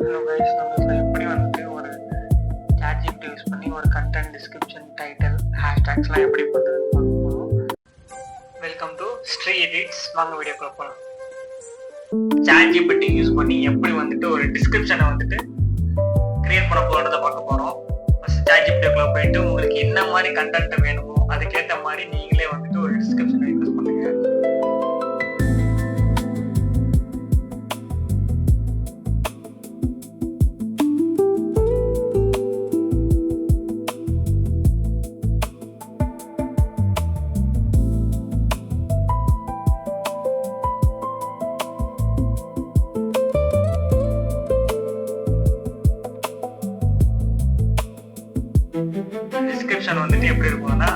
Hello guys, நம்ம இப்போ எப்படி வந்துட்டு ஒரு ChatGPT யூஸ் பண்ணி ஒரு கண்டென்ட் டிஸ்கிரிப்ஷன், டைட்டில், ஹேஷ்டேக்ஸ்லாம் எப்படி பண்ணுறதுன்னு பார்க்க போகிறோம். Welcome to Sri Edits. வாங்க வீடியோக்குள்ள போகலாம். ChatGPT யூஸ் பண்ணி எப்படி வந்துட்டு ஒரு டிஸ்கிரிப்ஷனை வந்துட்டு கிரியேட் பண்ண போகிறத பார்க்க போகிறோம். ஃபஸ்ட் ChatGPTக்குள்ள போயிட்டு உங்களுக்கு என்ன மாதிரி கண்டென்ட் வேணுமோ அதுக்கேற்ற மாதிரி நீங்களே வந்துட்டு ஒரு டிஸ்கிரிப்ஷனை யூஸ் பண்ணுங்க. டிஸ்கிரிப்ஷன் வந்துட்டு எப்படி இருக்கணும்னா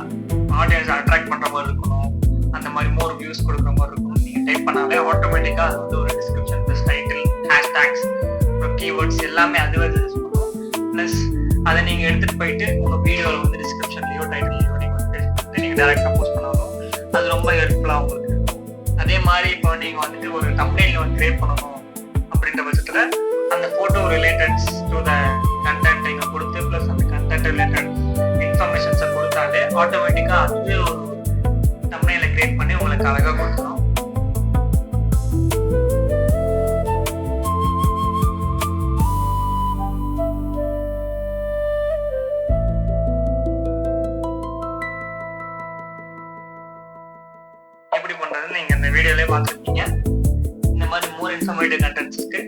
ஆடியன்ஸ் அட்ராக்ட் பண்ற மாதிரி இருக்கணும், அந்த மாதிரி மோர் வியூஸ் கொடுக்குற மாதிரி இருக்கணும். நீங்க டைப் பண்ணாலே ஆட்டோமேட்டிக்கா அது வந்து ஒரு டிஸ்கிரிப்ஷன் ப்ளஸ் டைட்டில், ஹேஷ்டேக்ஸ், அப்புறம் கீவேர்ட்ஸ் எல்லாமே அதுவே யூஸ் பண்ணும். ப்ளஸ் அதை நீங்க எடுத்துட்டு போயிட்டு உங்க வீடியோவில் வந்து டிஸ்கிரிப்ஷன்லயோ டைட்டிலையோ நீங்க வந்து நீங்க டைரக்டா போஸ்ட் பண்ணாலும் அது ரொம்ப ஹெல்ப்ஃபுல்லா உங்களுக்கு இருக்கும். அதே மாதிரி இப்போ நீங்க வந்துட்டு ஒரு தம்ப்நெயில் வந்து கிரியேட் பண்ணணும் அப்படின்ற பட்சத்துல அந்த போட்டோ ரிலேட்டட்ஸ் டு த கண்டென்ட் நீங்க கொடுத்து ப்ளஸ் அந்த கண்டென்ட் ரிலேட்டட் இன்ஃபர்மேஷன்ஸை கொடுத்தாலே ஆட்டோமேட்டிக்கா அதுவே ஒரு தம்ப்நெயிலை கிரியேட் பண்ணி உங்களுக்கு அழகா கொடுத்துரும். எப்படி பண்றதுன்னு நீங்க இந்த வீடியோலயே பார்த்துருக்கீங்க. இந்த மாதிரி மோர் இன்ஃபர்மேட்டிவ் கண்டென்ட்ஸ்க்கு